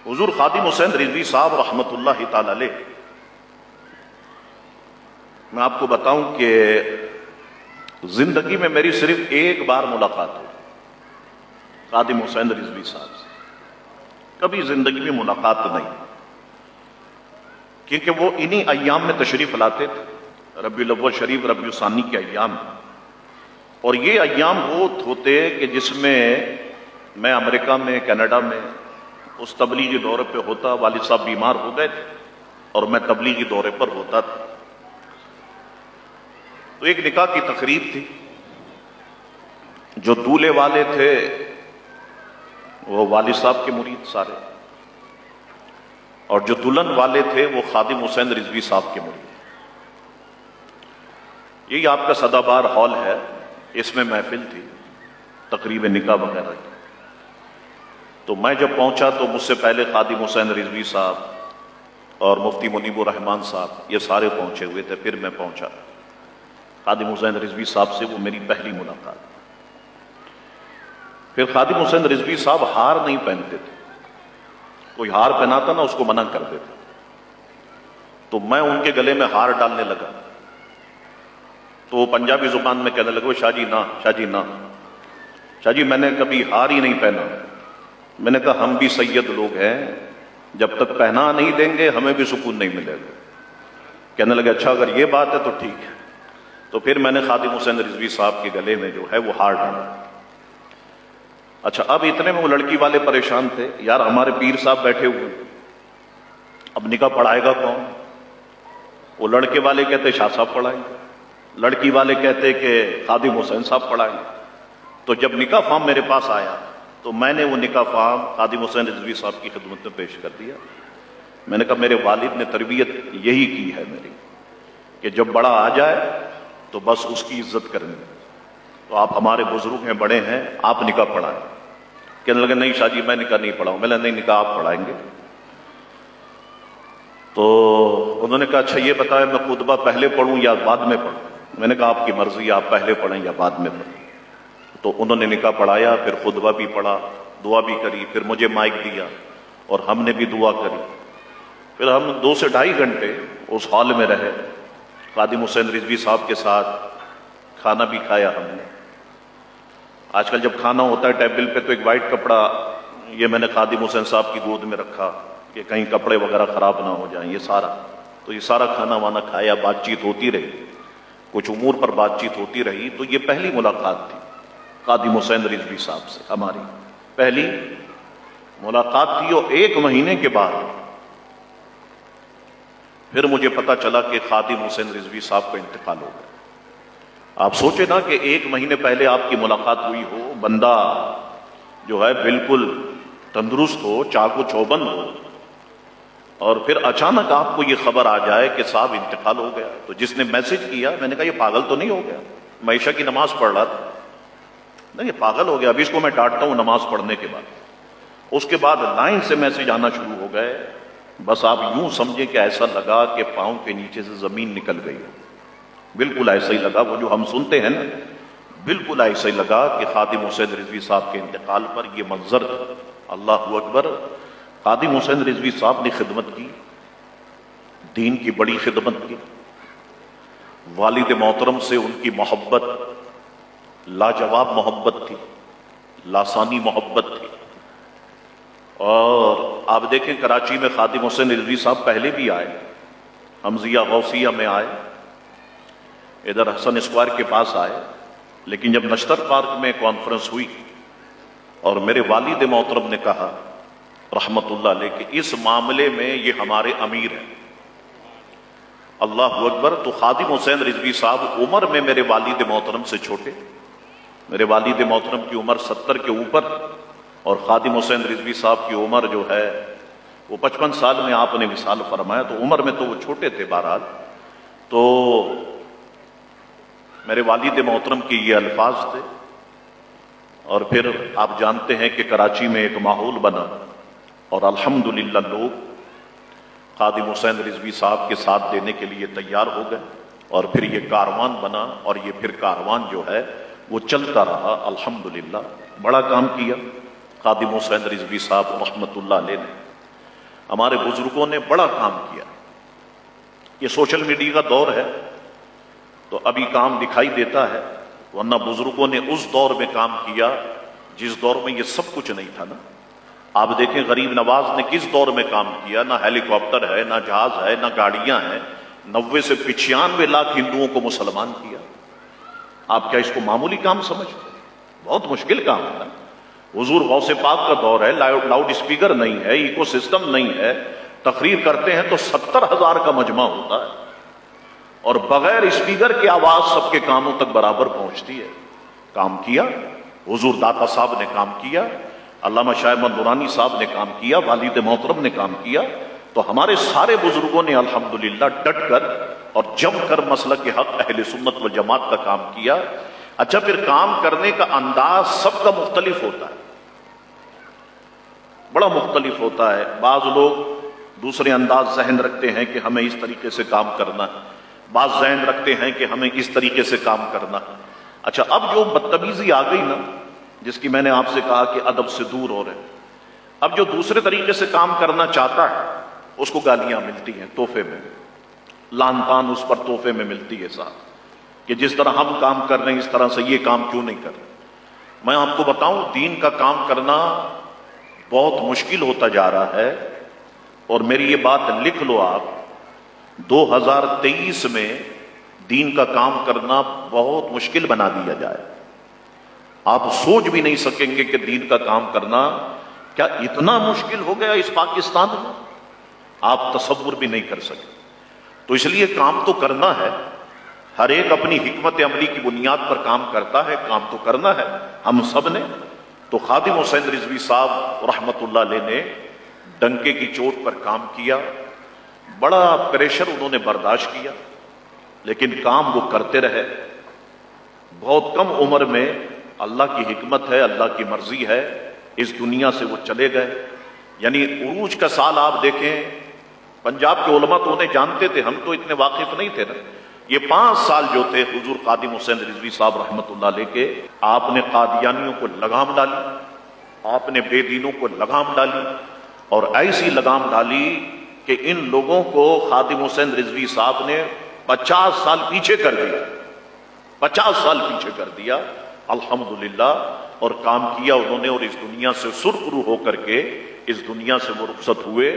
حضور خادم حسین رضوی صاحب رحمۃ اللہ تعالی علیہ، میں آپ کو بتاؤں کہ زندگی میں میری صرف ایک بار ملاقات ہوئی خادم حسین رضوی صاحب سے، کبھی زندگی میں ملاقات نہیں، کیونکہ وہ انہی ایام میں تشریف لاتے تھے، ربیع الاول شریف ربیع الثانی کے ایام میں، اور یہ ایام وہ ہوتے کہ جس میں میں امریکہ میں کینیڈا میں اس تبلیغی دورے پہ ہوتا، والد صاحب بیمار ہو گئے تھے اور میں تبلیغی دورے پر ہوتا تھا، تو ایک نکاح کی تقریب تھی، جو دولہے والے تھے وہ والد صاحب کے مرید سارے، اور جو دلہن والے تھے وہ خادم حسین رضوی صاحب کے مرید۔ یہی آپ کا سدا بار ہال ہے، اس میں محفل تھی تقریب نکاح وغیرہ کی۔ تو میں جب پہنچا تو مجھ سے پہلے خادم حسین رضوی صاحب اور مفتی منیب الرحمان صاحب یہ سارے پہنچے ہوئے تھے، پھر میں پہنچا۔ خادم حسین رضوی صاحب سے وہ میری پہلی ملاقات۔ پھر خادم حسین رضوی صاحب ہار نہیں پہنتے تھے، کوئی ہار پہناتا نا اس کو منع کر دیتا، تو میں ان کے گلے میں ہار ڈالنے لگا، تو وہ پنجابی زبان میں کہنے لگے شاہ جی نہ، شاہ جی نہ، شاہ جی میں نے کبھی ہار ہی نہیں پہنا۔ میں نے کہا ہم بھی سید لوگ ہیں، جب تک پہنا نہیں دیں گے ہمیں بھی سکون نہیں ملے گا۔ کہنے لگے اچھا اگر یہ بات ہے تو ٹھیک ہے، تو پھر میں نے خادم حسین رضوی صاحب کے گلے میں جو ہے وہ ہار ڈالا۔ اچھا اب اتنے میں وہ لڑکی والے پریشان تھے، یار ہمارے پیر صاحب بیٹھے ہوئے، اب نکاح پڑھائے گا کون؟ وہ لڑکے والے کہتے شاہ صاحب پڑھائیں گے، لڑکی والے کہتے کہ خادم حسین صاحب پڑھائیں گے۔ تو جب نکاح فارم میرے پاس آیا تو میں نے وہ نکاح فارم خادم حسین رضوی صاحب کی خدمت میں پیش کر دیا۔ میں نے کہا میرے والد نے تربیت یہی کی ہے میری کہ جب بڑا آ جائے تو بس اس کی عزت کرنی، تو آپ ہمارے بزرگ ہیں، بڑے ہیں، آپ نکاح پڑھائیں۔ کہنے لگے نہیں شاہ جی میں نکاح نہیں پڑھاؤں۔ میں نے نہیں، نکاح آپ پڑھائیں گے۔ تو انہوں نے کہا اچھا یہ بتائیں میں خطبہ پہلے پڑھوں یا بعد میں پڑھوں؟ میں نے کہا آپ کی مرضی، آپ پہلے پڑھیں یا بعد میں پڑھیں۔ تو انہوں نے نکاح پڑھایا، پھر خطبہ بھی پڑھا، دعا بھی کری، پھر مجھے مائک دیا اور ہم نے بھی دعا کری۔ پھر ہم 2 سے 2.5 گھنٹے اس ہال میں رہے، خادم حسین رضوی صاحب کے ساتھ کھانا بھی کھایا ہم نے۔ آج کل جب کھانا ہوتا ہے ٹیبل پہ تو ایک وائٹ کپڑا یہ میں نے خادم حسین صاحب کی گود میں رکھا کہ کہیں کپڑے وغیرہ خراب نہ ہو جائیں، یہ سارا کھانا وانا کھایا، بات چیت ہوتی رہی، کچھ امور پر بات چیت ہوتی رہی۔ تو یہ پہلی ملاقات تھی خادم حسین رضوی صاحب سے، ہماری پہلی ملاقات تھی۔ اور 1 مہینے کے بعد پھر مجھے پتا چلا کہ خادم حسین رضوی صاحب کا انتقال ہو گیا۔ آپ سوچے نا کہ 1 مہینے پہلے آپ کی ملاقات ہوئی ہو، بندہ جو ہے بالکل تندرست ہو، چاق و چوبند ہو، اور پھر اچانک آپ کو یہ خبر آ جائے کہ صاحب انتقال ہو گیا۔ تو جس نے میسج کیا میں نے کہا یہ پاگل تو نہیں ہو گیا؟ میں عشاء کی نماز پڑھ رہا تھا، نہیں یہ پاگل ہو گیا، ابھی اس کو میں ڈانٹتا ہوں نماز پڑھنے کے بعد۔ اس کے بعد لائن سے میسج آنا شروع ہو گئے، بس آپ یوں سمجھے کہ ایسا لگا کہ پاؤں کے نیچے سے زمین نکل گئی، بالکل ایسا ہی لگا۔ وہ جو ہم سنتے ہیں نا، بالکل ایسا ہی لگا کہ خادم حسین رضوی صاحب کے انتقال پر یہ منظر تھا۔ اللہ اکبر! خادم حسین رضوی صاحب نے خدمت کی، دین کی بڑی خدمت کی، والد محترم سے ان کی محبت لاجواب محبت تھی، لاسانی محبت تھی۔ اور آپ دیکھیں کراچی میں خادم حسین رضوی صاحب پہلے بھی آئے، حمزیہ غوثیہ میں آئے، ادھر حسن اسکوائر کے پاس آئے، لیکن جب نشتر پارک میں کانفرنس ہوئی اور میرے والد محترم نے کہا رحمت اللہ علیہ کہ اس معاملے میں یہ ہمارے امیر ہیں، اللہ اکبر، تو خادم حسین رضوی صاحب عمر میں میرے والد محترم سے چھوٹے، میرے والد محترم کی عمر 70 کے اوپر، اور خادم حسین رضوی صاحب کی عمر جو ہے وہ 55 سال میں آپ نے وصال فرمایا، تو عمر میں تو وہ چھوٹے تھے بہرحال۔ تو میرے والد محترم کی یہ الفاظ تھے، اور پھر آپ جانتے ہیں کہ کراچی میں ایک ماحول بنا، اور الحمدللہ لوگ خادم حسین رضوی صاحب کے ساتھ دینے کے لیے تیار ہو گئے، اور پھر یہ کاروان بنا، اور یہ پھر کاروان جو ہے وہ چلتا رہا۔ الحمدللہ بڑا کام کیا خادم حسین رضوی صاحب رحمت اللہ علیہ نے۔ ہمارے بزرگوں نے بڑا کام کیا. یہ سوشل میڈیا کا دور ہے تو ابھی کام دکھائی دیتا ہے، ورنہ بزرگوں نے اس دور میں کام کیا جس دور میں یہ سب کچھ نہیں تھا نا. آپ دیکھیں غریب نواز نے کس دور میں کام کیا، نہ ہیلی کاپٹر ہے، نہ جہاز ہے، نہ گاڑیاں ہیں. 90 سے 95 لاکھ ہندوؤں کو مسلمان کیا. آپ کیا اس کو معمولی کام سمجھتے ہیں؟ بہت مشکل کام ہے نا. حضور غوث پاک کا دور ہے، لاؤڈ اسپیکر نہیں ہے، ایکو سسٹم نہیں ہے، تقریر کرتے ہیں تو 70,000 کا مجمع ہوتا ہے اور بغیر اسپیکر کی آواز سب کے کانوں تک برابر پہنچتی ہے. کام کیا حضور داتا صاحب نے، کام کیا علامہ شاہ احمد نورانی صاحب نے، کام کیا والد محترم نے، کام کیا. تو ہمارے سارے بزرگوں نے الحمدللہ ڈٹ کر اور جم کر مسلک حق اہل سنت والجماعت کا کام کیا. اچھا، پھر کام کرنے کا انداز سب کا مختلف ہوتا ہے، بڑا مختلف ہوتا ہے. بعض لوگ دوسرے انداز ذہن رکھتے ہیں کہ ہمیں اس طریقے سے کام کرنا ہے، بعض ذہن رکھتے ہیں کہ ہمیں اس طریقے سے کام کرنا ہے. اچھا، اب جو بدتمیزی آ گئی نا، جس کی میں نے آپ سے کہا کہ ادب سے دور ہو رہے، اب جو دوسرے طریقے سے کام کرنا چاہتا ہے اس کو گالیاں ملتی ہیں تحفے میں، لان تان اس پر تحفے میں ملتی ہے صاحب، کہ جس طرح ہم کام کر رہے ہیں اس طرح سے یہ کام کیوں نہیں کر رہے. میں آپ کو بتاؤں، دین کا کام کرنا بہت مشکل ہوتا جا رہا ہے. اور میری یہ بات لکھ لو آپ، 2023 میں دین کا کام کرنا بہت مشکل بنا دیا جائے. آپ سوچ بھی نہیں سکیں گے کہ دین کا کام کرنا کیا اتنا مشکل ہو گیا اس پاکستان میں، آپ تصور بھی نہیں کر سکتے. تو اس لیے کام تو کرنا ہے، ہر ایک اپنی حکمت عملی کی بنیاد پر کام کرتا ہے، کام تو کرنا ہے ہم سب نے. تو خادم حسین رضوی صاحب رحمت اللہ علیہ نے ڈنکے کی چوٹ پر کام کیا، بڑا پریشر انہوں نے برداشت کیا، لیکن کام وہ کرتے رہے. بہت کم عمر میں اللہ کی حکمت ہے، اللہ کی مرضی ہے، اس دنیا سے وہ چلے گئے. یعنی عروج کا سال آپ دیکھیں، پنجاب کے علماء تو انہیں جانتے تھے، ہم تو اتنے واقف نہیں تھے نا. یہ 5 سال جو تھے حضور خادم حسین رضوی صاحب رحمت اللہ علیہ کے، آپ نے قادیانیوں کو لگام ڈالی، آپ نے بے دینوں کو لگام ڈالی، اور ایسی لگام ڈالی کہ ان لوگوں کو خادم حسین رضوی صاحب نے 50 سال پیچھے کر دیا، 50 سال پیچھے کر دیا الحمدللہ. اور کام کیا انہوں نے، اور اس دنیا سے سرخرو ہو کر کے اس دنیا سے وہ رخصت ہوئے.